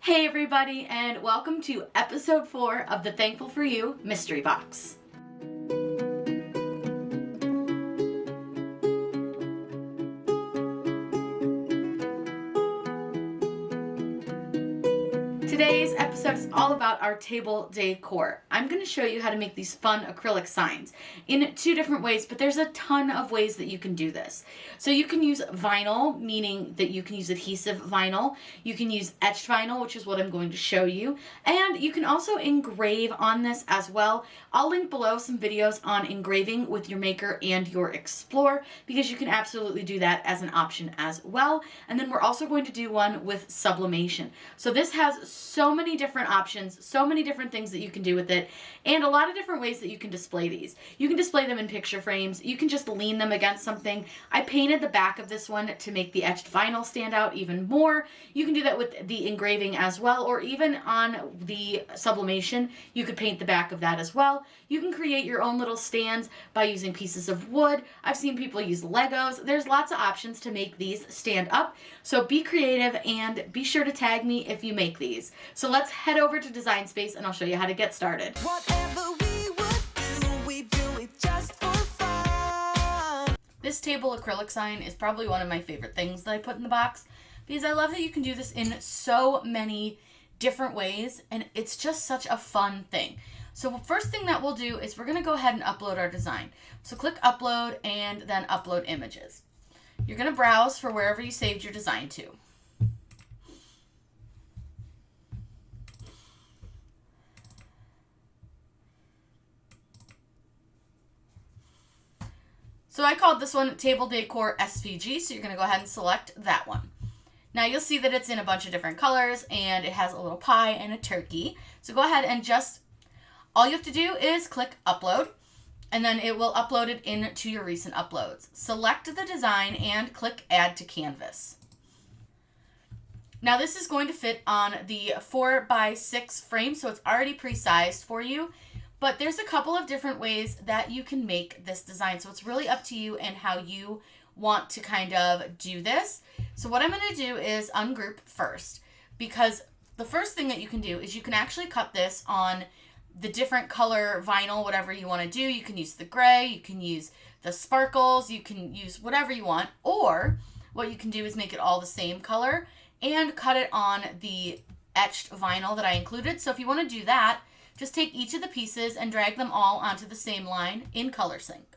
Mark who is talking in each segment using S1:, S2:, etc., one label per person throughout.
S1: Hey everybody, and welcome to episode 4 of the Thankful For You Mystery Box. Today's episode is all about our table decor. I'm going to show you how to make these fun acrylic signs in 2 different ways, but there's a ton of ways that you can do this. So you can use vinyl, meaning that you can use adhesive vinyl. You can use etched vinyl, which is what I'm going to show you. And you can also engrave on this as well. I'll link below some videos on engraving with your Maker and your Explorer because you can absolutely do that as an option as well. And then we're also going to do one with sublimation. So this has so many different options, so many different things that you can do with it, and a lot of different ways that you can display these. You can display them in picture frames. You can just lean them against something. I painted the back of this one to make the etched vinyl stand out even more. You can do that with the engraving as well, or even on the sublimation, you could paint the back of that as well. You can create your own little stands by using pieces of wood. I've seen people use Legos. There's lots of options to make these stand up. So be creative and be sure to tag me if you make these. So let's head over to Design Space and I'll show you how to get started.
S2: Whatever we do it just for fun.
S1: This table acrylic sign is probably one of my favorite things that I put in the box because I love that you can do this in so many different ways and it's just such a fun thing. So the first thing that we'll do is we're going to go ahead and upload our design. So click upload and then upload images. You're going to browse for wherever you saved your design to. So I called this one Table Decor SVG, so you're going to go ahead and select that one. Now you'll see that it's in a bunch of different colors and it has a little pie and a turkey. So go ahead and all you have to do is click upload and then it will upload it into your recent uploads. Select the design and click add to canvas. Now this is going to fit on the 4x6 frame, so it's already pre-sized for you. But there's a couple of different ways that you can make this design. So it's really up to you and how you want to kind of do this. So what I'm going to do is ungroup first, because the first thing that you can do is you can actually cut this on the different color vinyl, whatever you want to do. You can use the gray, you can use the sparkles, you can use whatever you want. Or what you can do is make it all the same color and cut it on the etched vinyl that I included. So if you want to do that, just take each of the pieces and drag them all onto the same line in color sync.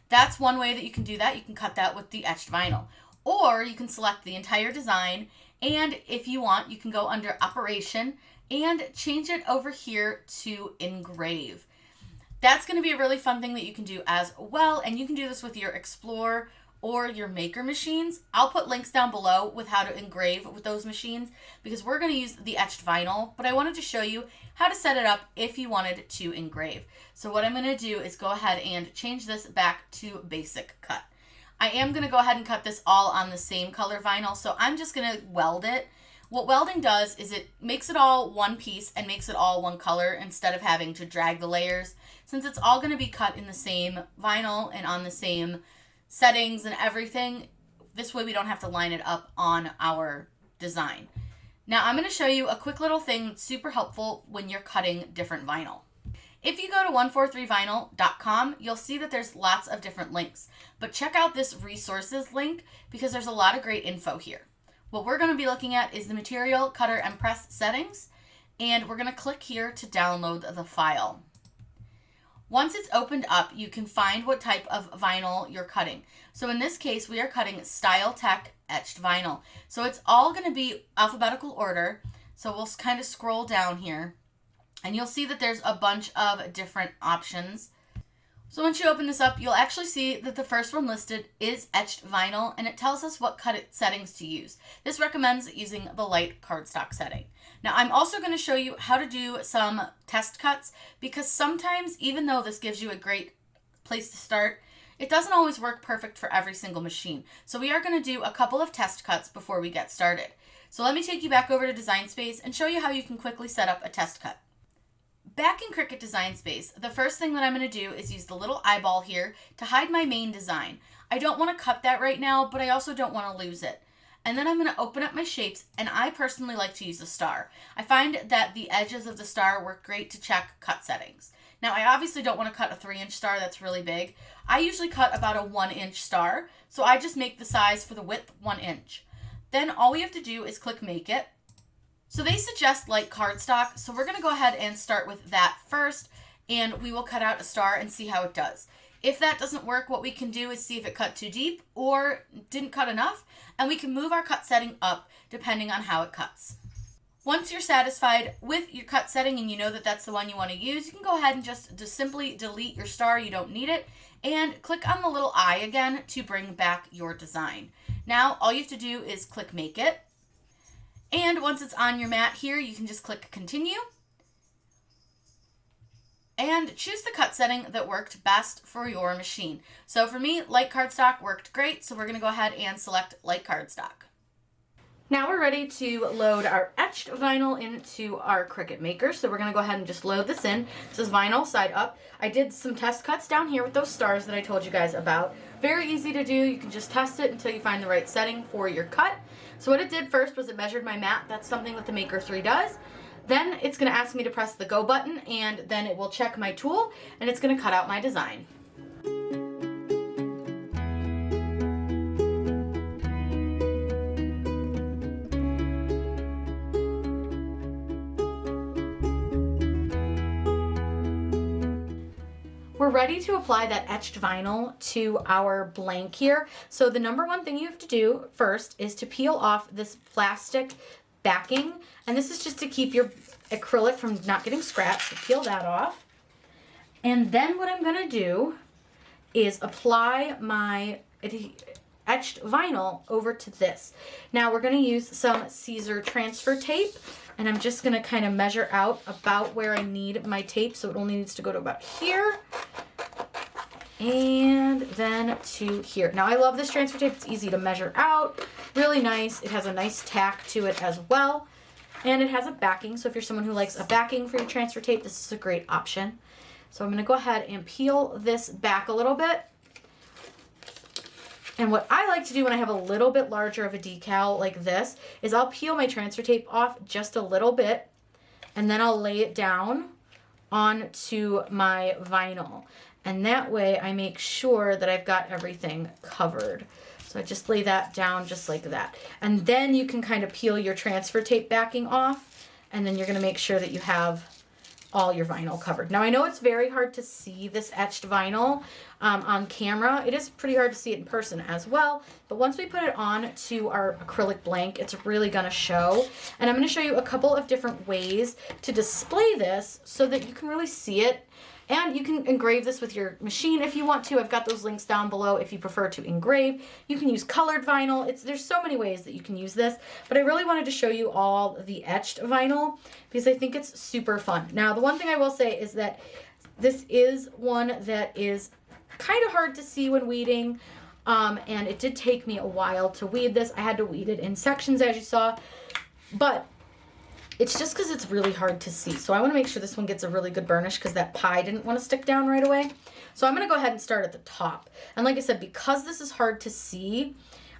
S1: That's one way that you can do that. You can cut that with the etched vinyl. Or you can select the entire design, and if you want, you can go under Operation and change it over here to Engrave. That's going to be a really fun thing that you can do as well, and you can do this with your Explorer or your Maker machines. I'll put links down below with how to engrave with those machines because we're going to use the etched vinyl, but I wanted to show you how to set it up if you wanted to engrave. So what I'm going to do is go ahead and change this back to basic cut. I am going to go ahead and cut this all on the same color vinyl, so I'm just going to weld it. What welding does is it makes it all one piece and makes it all one color instead of having to drag the layers. Since it's all going to be cut in the same vinyl and on the same settings and everything, this way we don't have to line it up on our design. Now I'm going to show you a quick little thing that's super helpful when you're cutting different vinyl. If you go to 143vinyl.com, you'll see that there's lots of different links, but check out this resources link because there's a lot of great info here. What we're going to be looking at is the material, cutter, and press settings, and we're going to click here to download the file. Once it's opened up, you can find what type of vinyl you're cutting. So in this case, we are cutting Style Tech etched vinyl. So it's all going to be alphabetical order. So we'll kind of scroll down here and you'll see that there's a bunch of different options. So once you open this up, you'll actually see that the first one listed is etched vinyl and it tells us what cut settings to use. This recommends using the light cardstock setting. Now I'm also going to show you how to do some test cuts because sometimes, even though this gives you a great place to start, it doesn't always work perfect for every single machine. So we are going to do a couple of test cuts before we get started. So let me take you back over to Design Space and show you how you can quickly set up a test cut. Back in Cricut Design Space, the first thing that I'm going to do is use the little eyeball here to hide my main design. I don't want to cut that right now, but I also don't want to lose it. And then I'm going to open up my shapes, and I personally like to use a star. I find that the edges of the star work great to check cut settings. Now, I obviously don't want to cut a 3-inch star, that's really big. I usually cut about a 1-inch star, so I just make the size for the width 1 inch. Then all we have to do is click Make It. So they suggest light cardstock, so we're going to go ahead and start with that first, and we will cut out a star and see how it does. If that doesn't work, what we can do is see if it cut too deep or didn't cut enough, and we can move our cut setting up depending on how it cuts. Once you're satisfied with your cut setting and you know that that's the one you want to use, you can go ahead and just simply delete your star. You don't need it. And click on the little eye again to bring back your design. Now, all you have to do is click Make It. And once it's on your mat here, you can just click Continue. And choose the cut setting that worked best for your machine. So for me, light cardstock worked great, so we're going to go ahead and select light cardstock. Now we're ready to load our etched vinyl into our Cricut maker. So we're going to go ahead and just load this in. This is vinyl side up. I did some test cuts down here with those stars that I told you guys about. Very easy to do. You can just test it until you find the right setting for your cut. So what it did first was it measured my mat. That's something that the Maker 3 does. Then it's going to ask me to press the go button, and then it will check my tool and it's going to cut out my design. We're ready to apply that etched vinyl to our blank here. So the number one thing you have to do first is to peel off this plastic backing, and this is just to keep your acrylic from not getting scratched. So peel that off. And then what I'm going to do is apply my etched vinyl over to this. Now we're going to use some Caesar transfer tape, and I'm just going to kind of measure out about where I need my tape. So it only needs to go to about here and then to here. Now I love this transfer tape. It's easy to measure out, really nice. It has a nice tack to it as well, and it has a backing. So if you're someone who likes a backing for your transfer tape, this is a great option. So I'm going to go ahead and peel this back a little bit. And what I like to do when I have a little bit larger of a decal like this is I'll peel my transfer tape off just a little bit, and then I'll lay it down onto my vinyl. And that way I make sure that I've got everything covered. So I just lay that down just like that. And then you can kind of peel your transfer tape backing off, and then you're going to make sure that you have all your vinyl covered. Now I know it's very hard to see this etched vinyl on camera. It is pretty hard to see it in person as well, but once we put it on to our acrylic blank, it's really going to show. And I'm going to show you a couple of different ways to display this so that you can really see it. And you can engrave this with your machine if you want to. I've got those links down below if you prefer to engrave. You can use colored vinyl. There's so many ways that you can use this, but I really wanted to show you all the etched vinyl because I think it's super fun. Now, the one thing I will say is that this is one that is kind of hard to see when weeding, and it did take me a while to weed this. I had to weed it in sections, as you saw, but it's just because it's really hard to see. So I want to make sure this one gets a really good burnish because that pie didn't want to stick down right away. So I'm going to go ahead and start at the top. And like I said, because this is hard to see,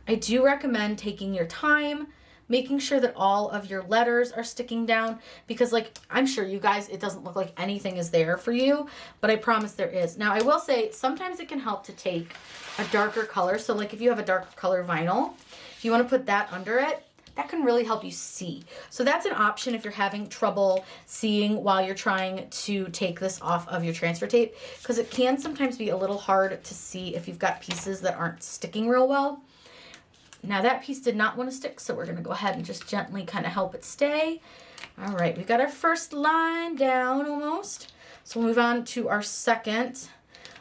S1: I do recommend taking your time, making sure that all of your letters are sticking down, because like I'm sure you guys, it doesn't look like anything is there for you, but I promise there is. Now I will say sometimes it can help to take a darker color. So like if you have a darker color vinyl, if you want to put that under it, that can really help you see. So that's an option if you're having trouble seeing while you're trying to take this off of your transfer tape, because it can sometimes be a little hard to see if you've got pieces that aren't sticking real well. Now that piece did not want to stick, so we're going to go ahead and just gently kind of help it stay. All right, we got our first line down almost. So we'll move on to our second.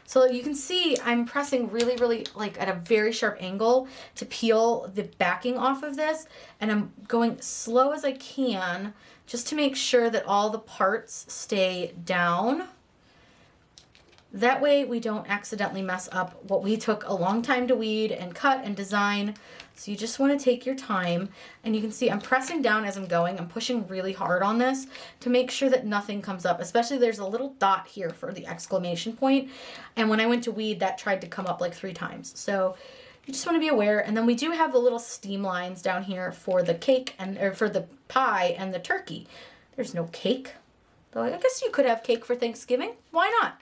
S1: So you can see I'm pressing really, really like at a very sharp angle to peel the backing off of this. And I'm going slow as I can just to make sure that all the parts stay down. That way we don't accidentally mess up what we took a long time to weed and cut and design. So you just want to take your time, and you can see I'm pressing down as I'm going. I'm pushing really hard on this to make sure that nothing comes up, especially there's a little dot here for the exclamation point. And when I went to weed, that tried to come up like 3 times. So you just want to be aware. And then we do have the little steam lines down here for the cake or for the pie and the turkey. There's no cake, though I guess you could have cake for Thanksgiving. Why not?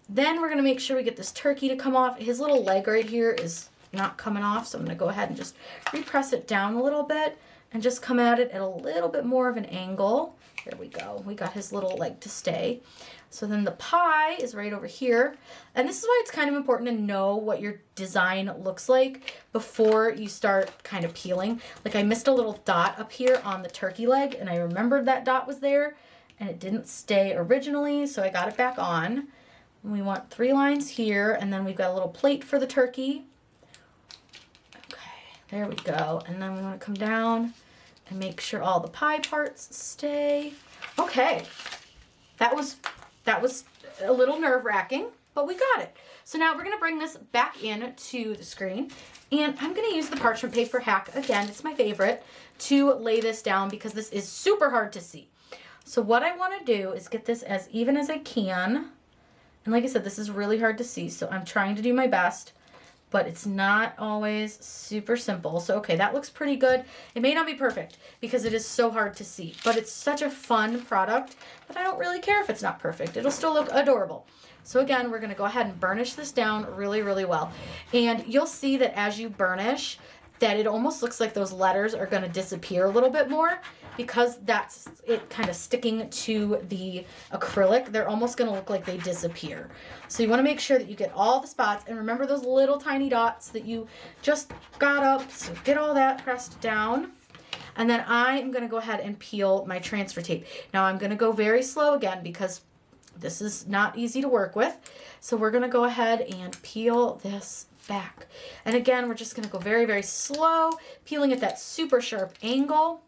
S1: Then we're going to make sure we get this turkey to come off. His little leg right here is not coming off, so I'm going to go ahead and just repress it down a little bit and just come at it at a little bit more of an angle. There we go. We got his little leg to stay. So then the pie is right over here. And this is why it's kind of important to know what your design looks like before you start kind of peeling. Like I missed a little dot up here on the turkey leg, and I remembered that dot was there, and it didn't stay originally, so I got it back on. And we want 3 lines here, and then we've got a little plate for the turkey. Okay, there we go. And then we want to come down and make sure all the pie parts stay. Okay, that was a little nerve-wracking, but we got it. So now we're going to bring this back in to the screen, and I'm going to use the parchment paper hack again. It's my favorite to lay this down because this is super hard to see. So what I want to do is get this as even as I can. And like I said, this is really hard to see, so I'm trying to do my best, but it's not always super simple. So, okay, that looks pretty good. It may not be perfect because it is so hard to see, but it's such a fun product that I don't really care if it's not perfect. It'll still look adorable. So again, we're gonna go ahead and burnish this down really, really well. And you'll see that as you burnish, that it almost looks like those letters are gonna disappear a little bit more because that's it kind of sticking to the acrylic. They're almost gonna look like they disappear. So you wanna make sure that you get all the spots, and remember those little tiny dots that you just got up, so get all that pressed down. And then I am gonna go ahead and peel my transfer tape. Now I'm gonna go very slow again because this is not easy to work with. So we're gonna go ahead and peel this back. And again, we're just gonna go very, very slow, peeling at that super sharp angle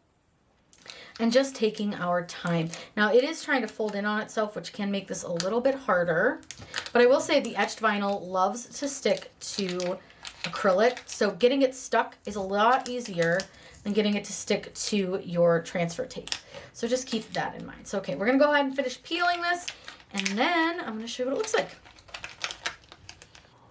S1: and just taking our time. Now it is trying to fold in on itself, which can make this a little bit harder, but I will say the etched vinyl loves to stick to acrylic, so getting it stuck is a lot easier than getting it to stick to your transfer tape. So just keep that in mind. So okay, we're gonna go ahead and finish peeling this, and then I'm gonna show you what it looks like.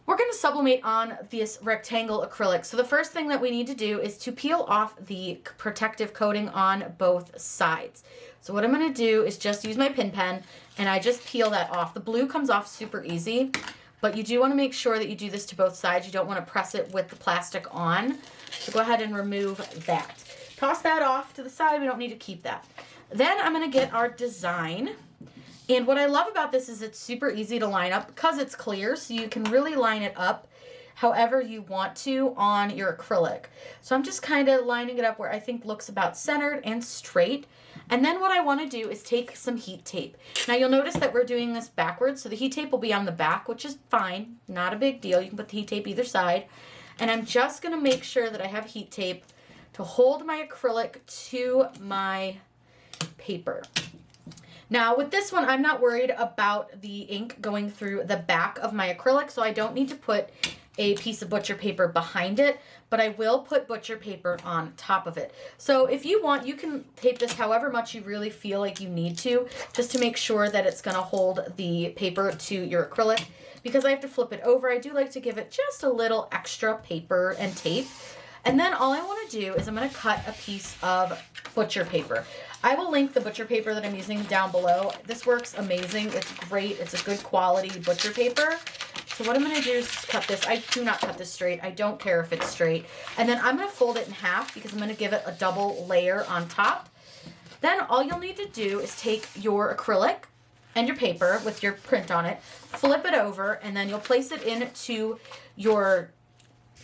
S1: We're going to sublimate on this rectangle acrylic. So the first thing that we need to do is to peel off the protective coating on both sides. So what I'm going to do is just use my pin pen and I just peel that off. The blue comes off super easy, but you do want to make sure that you do this to both sides. You don't want to press it with the plastic on. So go ahead and remove that. Toss that off to the side. We don't need to keep that. Then I'm going to get our design. And what I love about this is it's super easy to line up because it's clear, so you can really line it up however you want to on your acrylic. So I'm just kind of lining it up where I think looks about centered and straight. And then what I want to do is take some heat tape. Now you'll notice that we're doing this backwards, so the heat tape will be on the back, which is fine, not a big deal. You can put the heat tape either side. And I'm just going to make sure that I have heat tape to hold my acrylic to my paper. Now with this one, I'm not worried about the ink going through the back of my acrylic, so I don't need to put a piece of butcher paper behind it, but I will put butcher paper on top of it. So if you want, you can tape this however much you really feel like you need to, just to make sure that it's gonna hold the paper to your acrylic. Because I have to flip it over, I do like to give it just a little extra paper and tape. And then all I want to do is I'm going to cut a piece of butcher paper. I will link the butcher paper that I'm using down below. This works amazing. It's great. It's a good quality butcher paper. So what I'm going to do is just cut this. I do not cut this straight. I don't care if it's straight. And then I'm going to fold it in half because I'm going to give it a double layer on top. Then all you'll need to do is take your acrylic and your paper with your print on it, flip it over, and then you'll place it into your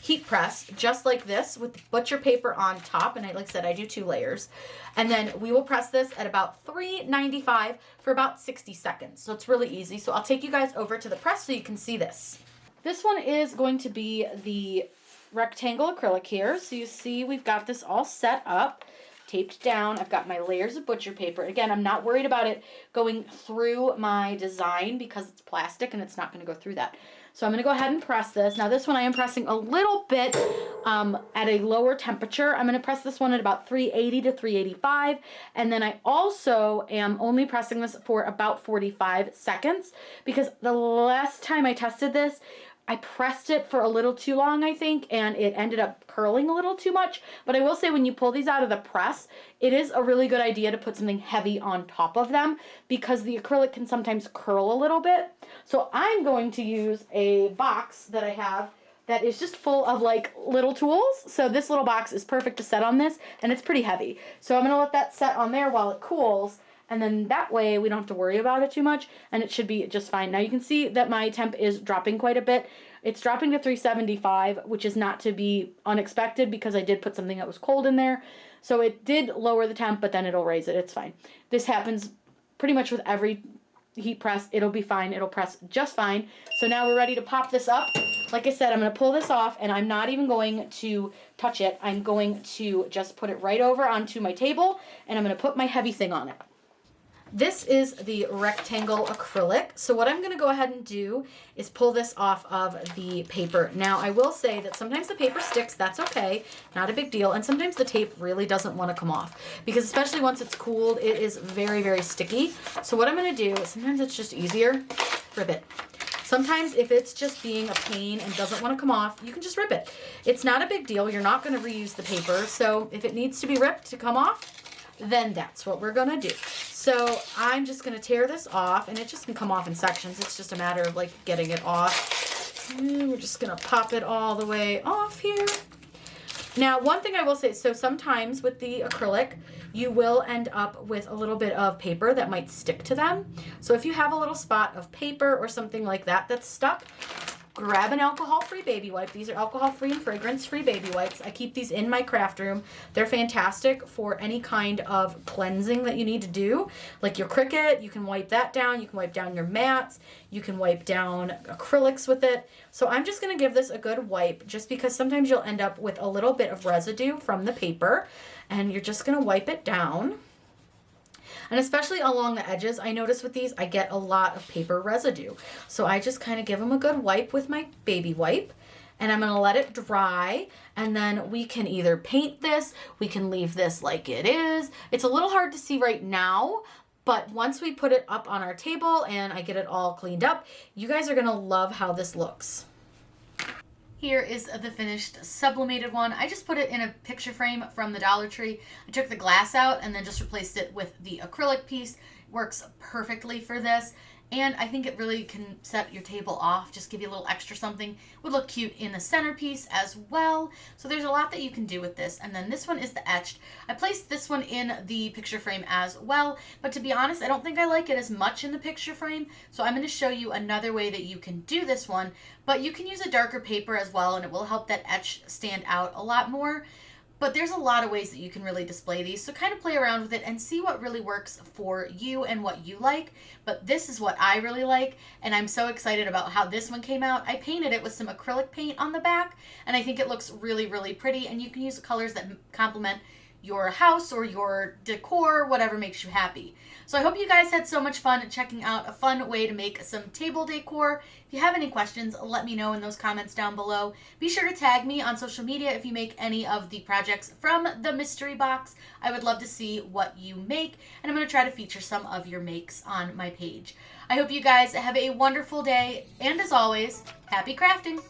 S1: heat press just like this with the butcher paper on top. And like I said, I do 2 layers. And then we will press this at about 395 for about 60 seconds. So it's really easy. So I'll take you guys over to the press so you can see this. This one is going to be the rectangle acrylic here. So you see we've got this all set up, taped down. I've got my layers of butcher paper. Again, I'm not worried about it going through my design because it's plastic and it's not going to go through that. So I'm going to go ahead and press this. Now this one I am pressing a little bit at a lower temperature. I'm going to press this one at about 380 to 385. And then I also am only pressing this for about 45 seconds because the last time I tested this, I pressed it for a little too long, I think, and it ended up curling a little too much. But I will say when you pull these out of the press, it is a really good idea to put something heavy on top of them because the acrylic can sometimes curl a little bit. So I'm going to use a box that I have that is just full of like little tools. So this little box is perfect to set on this, and it's pretty heavy. So I'm going to let that set on there while it cools. And then that way we don't have to worry about it too much, and it should be just fine. Now you can see that my temp is dropping quite a bit. It's dropping to 375, which is not to be unexpected because I did put something that was cold in there. So it did lower the temp, but then it'll raise it. It's fine. This happens pretty much with every heat press. It'll be fine. It'll press just fine. So now we're ready to pop this up. Like I said, I'm going to pull this off, and I'm not even going to touch it. I'm going to just put it right over onto my table, and I'm going to put my heavy thing on it. This is the rectangle acrylic. So what I'm going to go ahead and do is pull this off of the paper. Now I will say that sometimes the paper sticks, that's okay, not a big deal. And sometimes the tape really doesn't want to come off because especially once it's cooled, it is very, very sticky. So what I'm going to do is sometimes it's just easier, rip it. Sometimes if it's just being a pain and doesn't want to come off, you can just rip it. It's not a big deal. You're not going to reuse the paper. So if it needs to be ripped to come off, then that's what we're going to do. So I'm just going to tear this off, and it just can come off in sections. It's just a matter of like getting it off. And we're just going to pop it all the way off here. Now, one thing I will say, so sometimes with the acrylic, you will end up with a little bit of paper that might stick to them. So if you have a little spot of paper or something like that that's stuck, grab an alcohol-free baby wipe. These are alcohol-free and fragrance-free baby wipes. I keep these in my craft room. They're fantastic for any kind of cleansing that you need to do. Like your Cricut, you can wipe that down. You can wipe down your mats. You can wipe down acrylics with it. So I'm just going to give this a good wipe just because sometimes you'll end up with a little bit of residue from the paper, and you're just going to wipe it down. And especially along the edges, I notice with these, I get a lot of paper residue. So I just kind of give them a good wipe with my baby wipe. And I'm going to let it dry. And then we can either paint this, we can leave this like it is. It's a little hard to see right now, but once we put it up on our table and I get it all cleaned up, you guys are going to love how this looks. Here is the finished sublimated one. I just put it in a picture frame from the Dollar Tree. I took the glass out and then just replaced it with the acrylic piece. Works perfectly for this. And I think it really can set your table off, just give you a little extra something. Would look cute in the centerpiece as well. So there's a lot that you can do with this. And then this one is the etched. I placed this one in the picture frame as well, but to be honest, I don't think I like it as much in the picture frame. So I'm going to show you another way that you can do this one, but you can use a darker paper as well, and it will help that etch stand out a lot more. But there's a lot of ways that you can really display these, so kind of play around with it and see what really works for you and what you like. But this is what I really like, and I'm so excited about how this one came out. I painted it with some acrylic paint on the back, and I think it looks really, really pretty, and you can use colors that complement your house or your decor, whatever makes you happy. So I hope you guys had so much fun checking out a fun way to make some table decor. If you have any questions, let me know in those comments down below. Be sure to tag me on social media if you make any of the projects from the mystery box. I would love to see what you make, and I'm going to try to feature some of your makes on my page. I hope you guys have a wonderful day, and as always, happy crafting!